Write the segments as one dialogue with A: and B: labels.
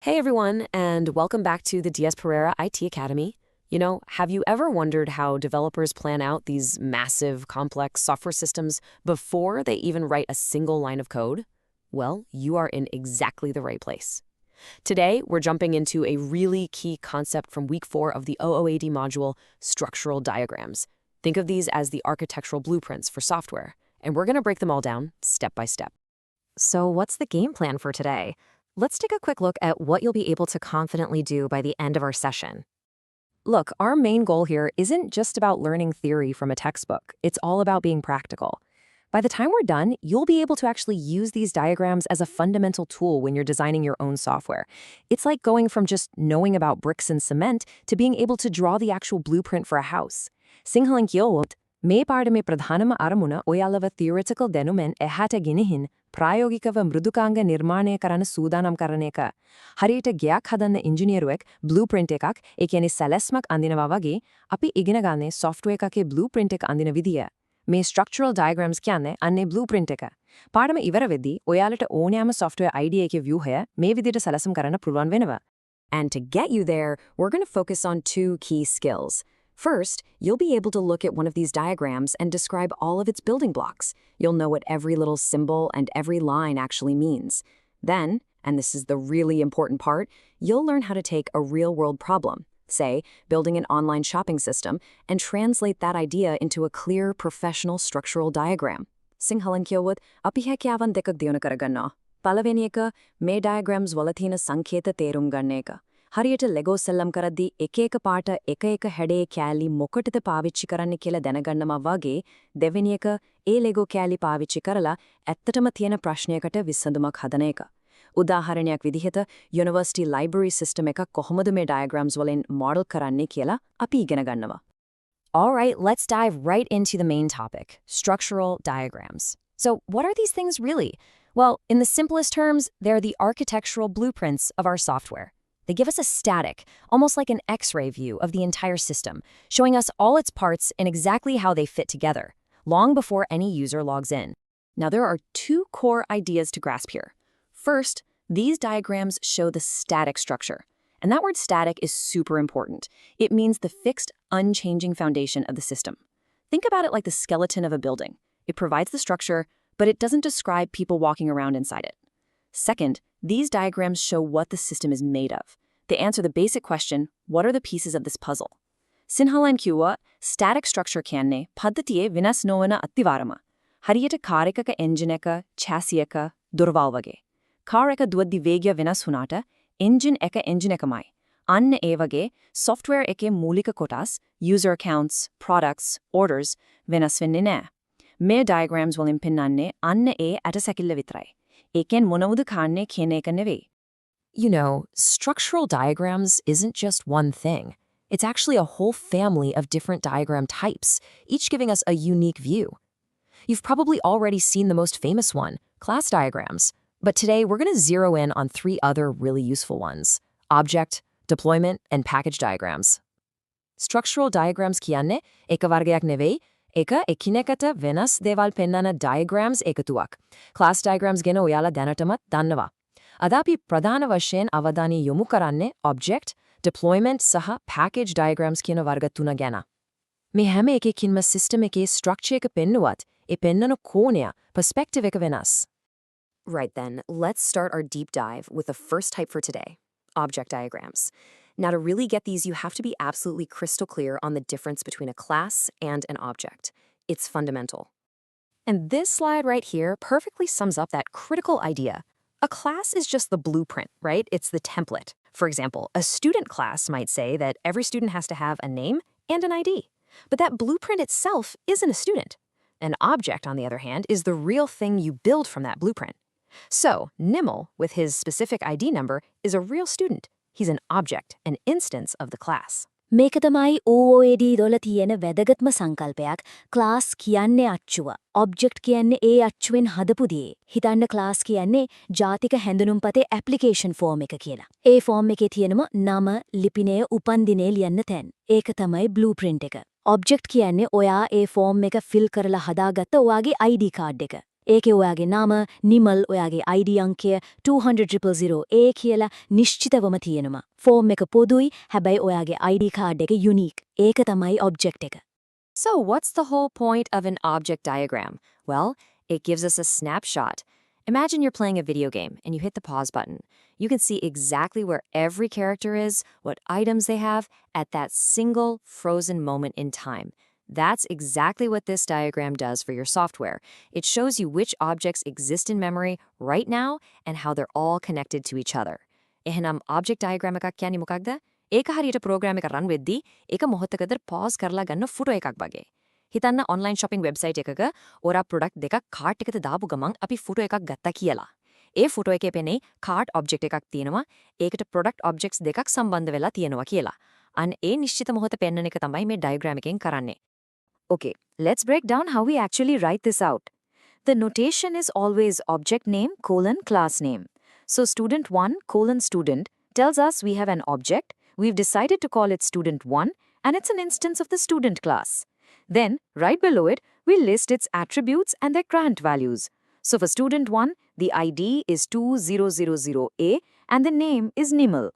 A: Hey everyone, and welcome back to the DS Perera IT Academy. Have you ever wondered how developers plan out these massive, complex software systems before they even write a single line of code? Well, you are in exactly the right place. Today, we're jumping into a really key concept from week 4 of the OOAD module, structural diagrams. Think of these as the architectural blueprints for software, and we're going to break them all down step by step. So what's the game plan for today? Let's take a quick look at what you'll be able to confidently do by the end of our session. Look, our main goal here isn't just about learning theory from a textbook. It's all about being practical. By the time we're done, you'll be able to actually use these diagrams as a fundamental tool when you're designing your own software. It's like going from just knowing about bricks and cement to being able to draw the actual blueprint for a house. Sinhala and English මේ පාඩමේ ප්‍රධානම අරමුණ ඔයාලව theoretical දැනුමෙන් එහාට ගෙනihin ප්‍රායෝගිකව මෘදුකාංග නිර්මාණය කරන්න සූදානම් කරන එක. හරියට ගෙයක් හදන්න ඉංජිනේරුවෙක් blueprint එකක්, ඒ කියන්නේ සැලැස්මක් අඳිනවා වගේ, අපි ඉගෙන ගන්නේ software එකකේ blueprint එක අඳින විදිය. මේ structural diagrams කියන්නේ අන්නේ blueprint එක. පාඩම ඉවර වෙද්දී ඔයාලට ඕනෑම software idea එකේ view එක මේ විදියට සැලසුම් කරන්න පුළුවන් වෙනවා. And to get you there, we're going to focus on 2 key skills. First, you'll be able to look at one of these diagrams and describe all of its building blocks. You'll know what every little symbol and every line actually means. Then, and this is the really important part, you'll learn how to take a real-world problem, say, building an online shopping system, and translate that idea into a clear, professional structural diagram. Sinhala and English, අපි හැකියාවන් දෙකක් දියුණු කරගන්නවා. පළවෙනි එක, මේ diagrams වල තියෙන සංකේත තේරුම් ගන්න එක. හරියට ලෙගෝ සෙල්ලම් කරද්දී එක එක පාට එක එක හැඩේ කෑලි මොකටද පාවිච්චි කරන්න කියලා දැනගන්නවා වගේ දෙවෙනි එක ඒ ලෙගෝ කෑලි පාවිච්චි කරලා ඇත්තටම තියෙන ප්‍රශ්නයකට විසඳුමක් හදන එක. උදාහරණයක් විදිහට යුනිවර්සිටි ලයිබ්‍රරි සිස්ටම් එකක් කොහොමද මේ diagrams වලින් මොඩල් කරන්නේ කියලා අපි ඉගෙන ගන්නවා. All right, let's dive right into the main topic, structural diagrams. So, what are these things really? Well, in the simplest terms, they're the architectural blueprints of our software. They give us a static, almost like an X-ray view of the entire system, showing us all its parts and exactly how they fit together, long before any user logs in. Now, there are 2 core ideas to grasp here. First, these diagrams show the static structure. And that word static is super important. It means the fixed, unchanging foundation of the system. Think about it like the skeleton of a building. It provides the structure, but it doesn't describe people walking around inside it. Second, these diagrams show what the system is made of. They answer the basic question, what are the pieces of this puzzle? Sinhala and English, static structure කියන්නේ පද්ධතියේ විනාශ නොවන අත්තිවාරම. හරියට car එකක engine එක, chassis එක, දොරවල් වගේ. Car එක දුවද්දි වේගය වෙනස් වුණාට එන්ජින් එක එන්ජින් එකමයි. අන්න ඒ වගේ software එකේ මූලික කොටස්, user accounts, products, orders වෙනස් වෙන්නේ නැහැ. මේ diagrams වලින් පෙන්වන්නේ අන්න ඒ ඇටසැකිල්ල විතරයි. ඒකෙන් මොනවද කන්නේ කියන එක නෙවෙයි. Structural diagrams isn't just one thing. It's actually a whole family of different diagram types, each giving us a unique view. You've probably already seen the most famous one, class diagrams. But today, we're going to zero in on 3 other really useful ones: object, deployment, and package diagrams. Structural diagrams කියන්නේ එක වර්ගයක් නෙවෙයි, එක එකිනෙකට වෙනස් දේවල් පෙන්වන diagrams එකතුවක්. Class diagrams ගැන ඔයාලා දැනටමත් දන්නවා. අද අපි ප්‍රධාන වශයෙන් අවධානය යොමු කරන්නේ object, deployment සහ package diagrams කියන වර්ග 3 ගැන. මේ හැම එකකින්ම system එකේ structure එක පෙන්නුවත්, ඒ පෙන්වන කෝණය, perspective එක වෙනස්. Right then, let's start our deep dive with the first type for today, object diagrams. Now, to really get these, you have to be absolutely crystal clear on the difference between a class and an object. It's fundamental. And this slide right here perfectly sums up that critical idea. A class is just the blueprint, right? It's the template. For example, a student class might say that every student has to have a name and an ID. But that blueprint itself isn't a student. An object, on the other hand, is the real thing you build from that blueprint. So, Nimel, with his specific ID number, is a real student. He's an object, an instance of the class.
B: මේක තමයි OOAD වල තියෙන වැදගත්ම සංකල්පයක්. class කියන්නේ අච්චුව. object කියන්නේ ඒ අච්චුවෙන් හදපු දේ. හිතන්න class කියන්නේ ජාතික හැඳුනුම්පතේ application form එක කියලා. ඒ form එකේ තියෙනම නම, ලිපිනය, උපන්දිනය ලියන්න තැන්. ඒක තමයි blueprint එක. object කියන්නේ ඔයා ඒ form එක fill කරලා හදාගත්ත ඔයාගේ ID card එක. ඒකේ ඔයාගේ නම, නිමල්, ඔයාගේ ID අංකය 200,000 කියලා නිශ්චිතවම තියෙනවා. ෆෝම් එක පොදුයි, හැබැයි ඔයාගේ ID කාඩ් එක යුනික්. ඒක තමයි ඔබ්ජෙක්ට් එක.
A: So what's the whole point of an object diagram? Well, it gives us a snapshot. Imagine you're playing a video game and you hit the pause button. You can see exactly where every character is, what items they have, at that single frozen moment in time. That's exactly what this diagram does for your software. It shows you which objects exist in memory right now and how they're all connected to each other. එහෙනම් object diagram එකක් කියන්නේ මොකක්ද? ඒක හරියට programme එක රන් වෙද්දී ඒක මොහොතකද පෝස් කරලා ගන්න ෆොටෝ එකක් වගේ. හිතන්න ඔන්ලයින් shopping වෙබ්සයිට් එකක ඔරා ප්‍රොඩක්ට් දෙකක් කාර්ට් එකට දාපු ගමන් අපි ෆොටෝ එකක් ගත්තා කියලා. ඒ ෆොටෝ එකේ පෙනේ කාර්ට් ඔබ්ජෙක්ට් එකක් තියෙනවා. ඒකට ප්‍රොඩක්ට් ඔබ්ජෙක්ට්ස් දෙකක් සම්බන්ධ වෙලා තියෙනවා කියලා. අන්න ඒ නිශ්චිත මොහොත පෙන්වන එක තමයි මේ ඩයග්‍රෑම් එකෙන් කරන්නේ. Okay, let's break down how we actually write this out. The notation is always object name colon class name. So student1 colon student tells us we have an object. We've decided to call it student1 and it's an instance of the student class. Then, right below it, we list its attributes and their grant values. So for student1, the ID is 2000A and the name is Nimal.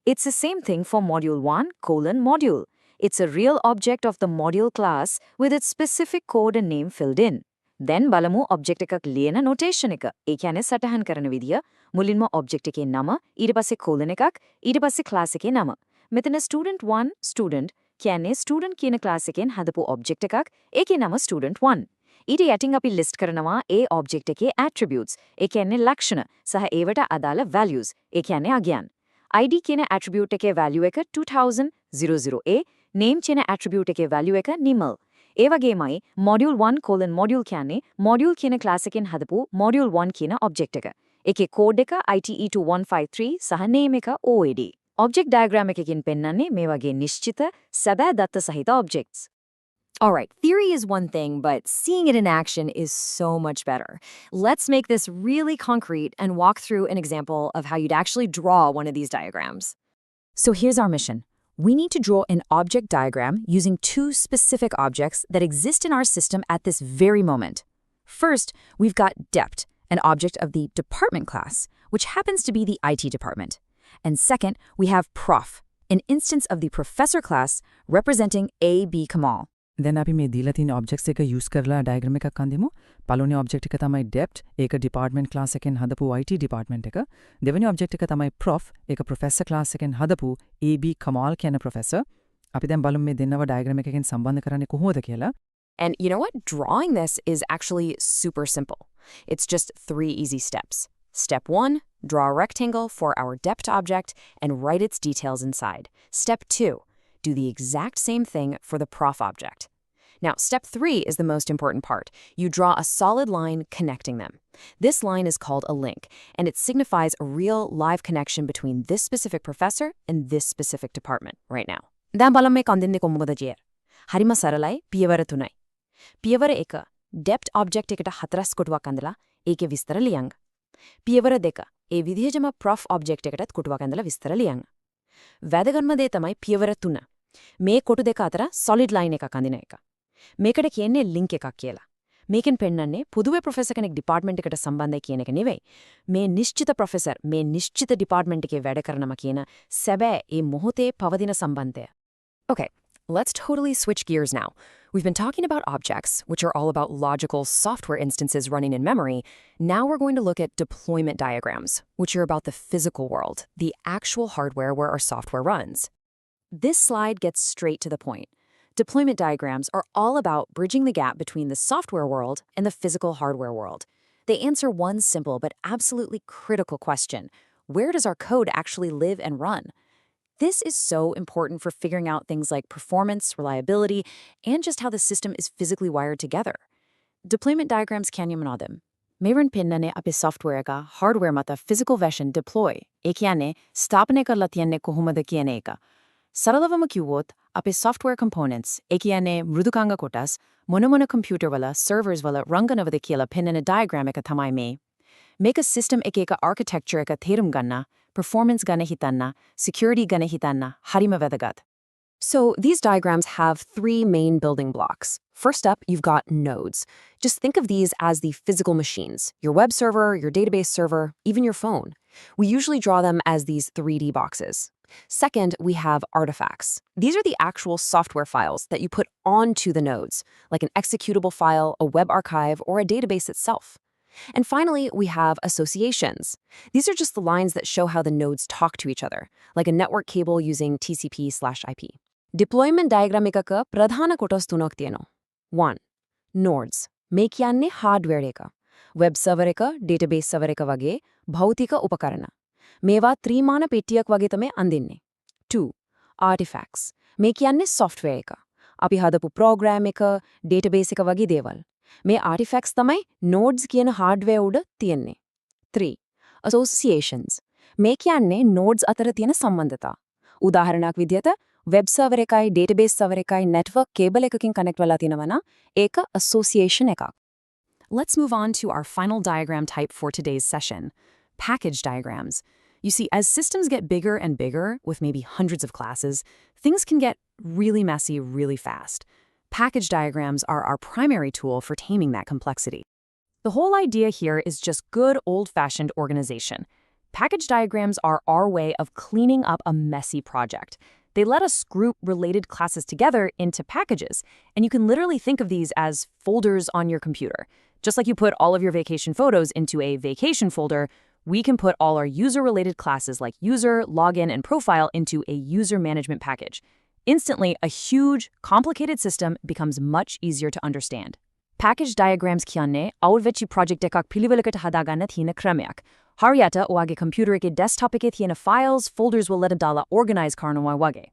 A: It's the same thing for module1 colon module. It's a real object of the module class with its specific code and name filled in. Then බලමු object එකක් ලියන notation එක. ඒ කියන්නේ සටහන් කරන විදිය. මුලින්ම object එකේ නම, ඊට පස්සේ colon එකක්, ඊට පස්සේ class එකේ නම. මෙතන student1 student කියන්නේ student කියන class එකෙන් හදපු object එකක්. ඒකේ නම student1. ඊට යටින් අපි list කරනවා ඒ object එකේ attributes. ඒ කියන්නේ ලක්ෂණ සහ ඒවට අදාළ values. ඒ කියන්නේ අගයන්. ID කියන attribute එකේ value එක 2000A, name කියන attribute එකේ value එක Nimal. ඒ වගේමයි module1 colon module කියන්නේ module කියන class එකෙන් හදපු module1 කියන object එක. ඒකේ code එක ITE2153 සහ name එක OOAD. Object diagram එකකින් පෙන්නන්නේ මේ වගේ නිශ්චිත සැබෑ දත්ත සහිත objects. Alright, theory is one thing, but seeing it in action is so much better. Let's make this really concrete and walk through an example of how you'd actually draw one of these diagrams. So here's our mission. We need to draw an object diagram using two specific objects that exist in our system at this very moment. First, we've got dept, an object of the department class, which happens to be the IT department. And second, we have prof, an instance of the professor class representing A.B. Kamal.
C: Then අපි මේ දීලා තියෙන objects එක use කරලා diagram එකක් අඳිමු. පළවෙනි object එක තමයි dept, ඒක department class එකෙන් හදපු IT department එක. දෙවෙනි object එක තමයි prof, ඒක professor class එකෙන් හදපු A.B. Kamal කියන professor. අපි දැන් බලමු මේ දෙන්නව diagram එකකින් සම්බන්ධ කරන්නේ කොහොමද කියලා.
A: And you know what? Drawing this is actually super simple. It's just 3 easy steps. Step 1, draw a rectangle for our dept object and write its details inside. Step 2, do the exact same thing for the prof object. Now, step 3 is the most important part. You draw a solid line connecting them. This line is called a link, and it signifies a real live connection between this specific professor and this specific department right now. දැන් බලමු මේ කන්දින්නේ කොහොමද ජීර්. හරිම සරලයි පියවර 3යි. පියවර 1, dept object එකට 4 කොටුවක් අඳලා ඒකේ විස්තර ලියන්න. පියවර 2, ඒ විදිහටම prof object එකටත් කොටුවක් අඳලා විස්තර ලියන්න. වැදගත්ම දේ තමයි පියවර 3. මේ කොටු දෙක අතර solid line එකක් අඳින එක. මේකට කියන්නේ link එකක් කියලා. මේකෙන් පෙන්නන්නේ පුදුවේ ප්‍රොෆෙසර් කෙනෙක් department එකට සම්බන්ධයි කියන එක නෙවෙයි. මේ නිශ්චිත ප්‍රොෆෙසර් මේ නිශ්චිත department එකේ වැඩ කරනවා කියන සැබෑ ඒ මොහොතේ පවතින සම්බන්ධය. Okay, let's totally switch gears now. We've been talking about objects, which are all about logical software instances running in memory. Now we're going to look at deployment diagrams, which are about the physical world, the actual hardware where our software runs. This slide gets straight to the point. Deployment diagrams are all about bridging the gap between the software world and the physical hardware world. They answer one simple but absolutely critical question. Where does our code actually live and run? This is so important for figuring out things like performance, reliability, and just how the system is physically wired together. Deployment diagrams can them. Meron pinnane api software ka hardware mata physical version deploy. Ekiane stapane karla tiyanne kohumada kiyane eka. Saralavama kiwot api software components ekiane mrudukanga kotas monomona computer wala servers wala ranganavada kiyala pinnane diagram eka thamai me. Make a system ekeka architecture eka therum ganna, performance gana hitanna, security gana hitanna, harima vedagat. So these diagrams have three main building blocks. First up, you've got nodes. Just think of these as the physical machines, your web server, your database server, even your phone. We usually draw them as these 3D boxes. Second, we have artifacts. These are the actual software files that you put onto the nodes, like an executable file, a web archive, or a database itself. And finally, we have associations. These are just the lines that show how the nodes talk to each other, like a network cable using TCP/IP. Deployment diagram එකක ප්‍රධාන කොටස් තුනක් තියෙනවා. 1. Nodes. මේ කියන්නේ hardware එක. Web server එක, database server එක වගේ භෞතික උපකරණ. මේවා ත්‍රිමාන පෙට්ටියක් වගේ තමයි අඳින්නේ. 2. Artifacts. මේ කියන්නේ software එක. අපි හදපු program එක, database එක වගේ දේවල්. මේ artifacts තමයි nodes කියන hardware උඩ තියෙන්නේ. 3. Associations. මේ කියන්නේ nodes අතර තියෙන සම්බන්ධතා. උදාහරණයක් විදිහට web server එකයි database server එකයි network cable එකකින් connect වෙලා තියෙනවා නම් ඒක association එකක්. Let's move on to our final diagram type for today's session, package diagrams. You see, as systems get bigger and bigger, with maybe hundreds of classes, things can get really messy really fast. Package diagrams are our primary tool for taming that complexity. The whole idea here is just good old-fashioned organization. Package diagrams are our way of cleaning up a messy project. They let us group related classes together into packages, and you can literally think of these as folders on your computer. Just like you put all of your vacation photos into a vacation folder, we can put all our user-related classes like user, login, and profile into a user management package. Instantly, a huge, complicated system becomes much easier to understand. Package diagrams කියන්නේ අවුල්වෙච්චි project එකක් පිළිවෙලකට හදාගන්න තියෙන ක්‍රමයක්. හරියට ඔයාගේ computer එකේ desktop එකේ තියෙන files, folders වල දාලා organize කරනවා වගේ.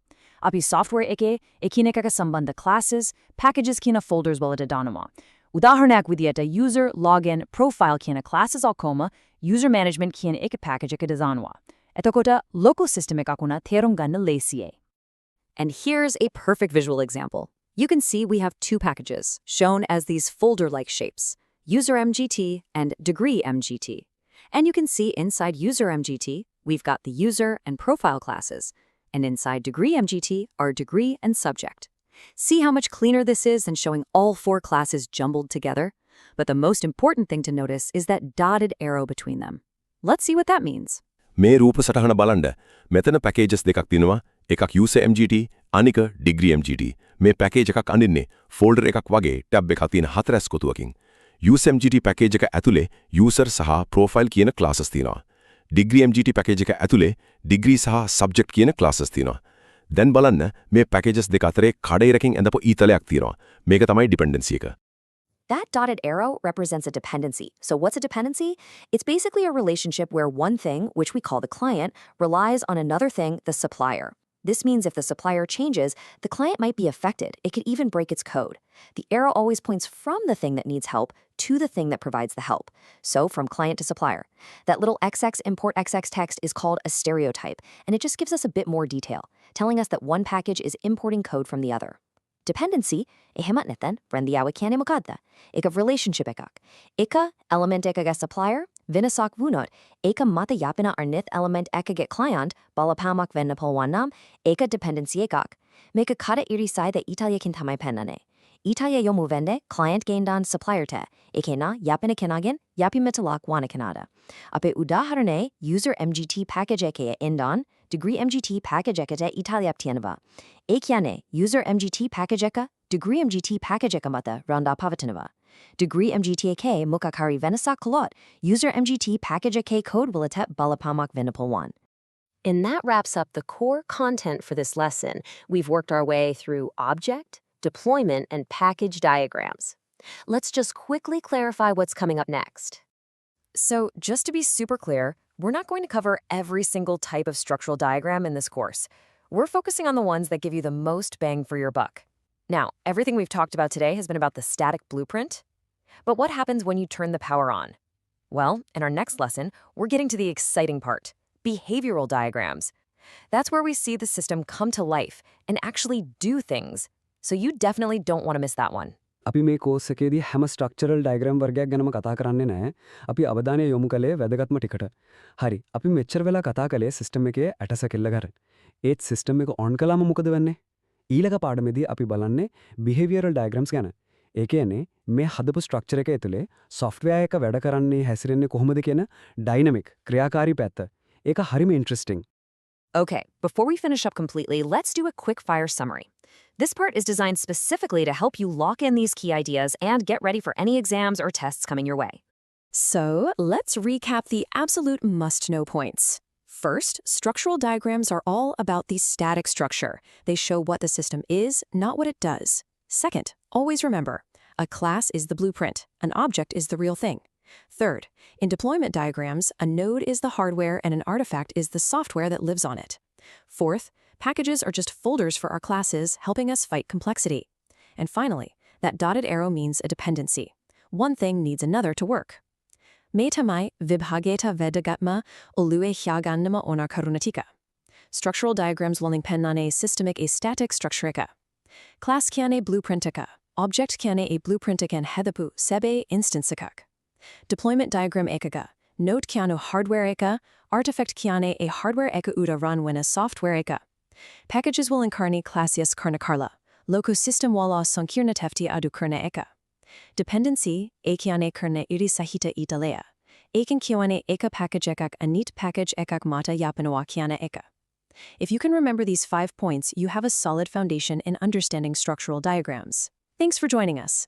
A: අපි software එකේ එකිනෙකට සම්බන්ධ classes, packages කියන folders වලට දානවා. උදාහරණයක් විදියට user, login, profile කියන classes ඔක්කොම user management කියන එක package එකකට දානවා. එතකොට local system එකක් උනා තේරුම් ගන්න ලේසියි. And here's a perfect visual example. You can see we have two packages, shown as these folder-like shapes, user MGT and degree MGT. And you can see inside user MGT, we've got the user and profile classes, and inside degree MGT are degree and subject. See how much cleaner this is than showing all four classes jumbled together? But the most important thing to notice is that dotted arrow between them. Let's see what that means.
D: මේ රූප සටහන බලන්න. මෙතන packages දෙකක් තියෙනවා. එකක් user MGT, අනික degree MGT. මේ package එකක් අඳින්නේ folder එකක් වගේ tab එකක් තියෙන හතරස් කොටුවකින්. user MGT package එක ඇතුලේ user සහ profile කියන classes තියෙනවා. degree MGT package එක ඇතුලේ degree සහ subject කියන classes තියෙනවා. දැන් බලන්න මේ packages දෙක අතරේ කඩේරකින් ඇඳපු ඊතලයක් තියෙනවා. මේක තමයි dependency එක.
B: That dotted arrow represents a dependency. So what's a dependency? It's basically a relationship where one thing, which we call the client, relies on another thing, the supplier. This means if the supplier changes, the client might be affected. It could even break its code. The arrow always points from the thing that needs help to the thing that provides the help. So from client to supplier. That little XX import XX text is called a stereotype, and it just gives us a bit more detail, telling us that one package is importing code from the other. Dependency, ehematnetan, rendiawa kiane mukadda. Eka relationship ekak. Eka element ekaga supplier, vinasak vunot. Eka mata yapina arnith element ekaget client, balapamak vennapolwanam, eka dependency ekak. Meka kata irisai da Italia kintamai penane. Italia yomu vende, client gaindan supplier te. Ekena yapina kenagin, yapi metalak wana kanada. Ape udaharane, user MGT package ekea indan, degree MGT package ekate Italia aptianava. Ekiane, user MGT package eka, degree MGT package eka mata randa pavatanava. Degree MGT ek mukakari venasa kolot, user MGT package ek code wilatet balapamak venapol 1. And that wraps up the core content for this lesson. We've worked our way through object, deployment, and package diagrams. Let's just quickly clarify what's coming up next.
A: So, just to be super clear, we're not going to cover every single type of structural diagram in this course. We're focusing on the ones that give you the most bang for your buck. Now, everything we've talked about today has been about the static blueprint. But what happens when you turn the power on? Well, in our next lesson, we're getting to the exciting part, behavioral diagrams. That's where we see the system come to life and actually do things. So you definitely don't want to miss that one.
E: අපි මේ course එකේදී හැම structural diagram වර්ගයක් ගැනම කතා කරන්නේ නැහැ. අපි අවධානය යොමු කළේ වැදගත්ම ටිකට. හරි. අපි මෙච්චර වෙලා කතා කළේ සිස්ටම් එකේ ඇටසැකිල්ල ගැන. ඒත් සිස්ටම් එක ඔන් කළාම මොකද වෙන්නේ? ඊළඟ පාඩමේදී අපි බලන්නේ behavioral diagrams ගැන. ඒ කියන්නේ මේ හදපු ස්ට්‍රක්චර් එක ඇතුලේ software එක වැඩ කරන්නේ හැසිරෙන්නේ කොහොමද කියන dynamic ක්‍රියාකාරී පැත්ත. ඒක හරිම interesting.
A: Okay, before we finish up completely, let's do a quick fire summary. This part is designed specifically to help you lock in these key ideas and get ready for any exams or tests coming your way.
F: So, let's recap the absolute must-know points. First, structural diagrams are all about the static structure. They show what the system is, not what it does. Second, always remember, a class is the blueprint, an object is the real thing. Third, in deployment diagrams, a node is the hardware and an artifact is the software that lives on it. Fourth, packages are just folders for our classes, helping us fight complexity. And finally, that dotted arrow means a dependency. One thing needs another to work. May tamai vibhageta vedagatma olue hyagannama onar karunatika. Structural diagrams walling pennane systemic a static structurika. Class kyane blueprintika. Object kyane a blueprintikan hedapu sebe instancikak. Deployment diagram ekaga. Node kyano hardware eka. Artifact kyane a hardware eka uda run when a software eka. Packages will incarni classias karnakarla. Loco system wala sankirna tefti adu karna eka. Dependency, ekiane karne iri sahita italea. Ekin kiwane eka package ekak anit package ekak mata yapanawa kiana eka. If you can remember these 5 points, you have a solid foundation in understanding structural diagrams. Thanks for joining us.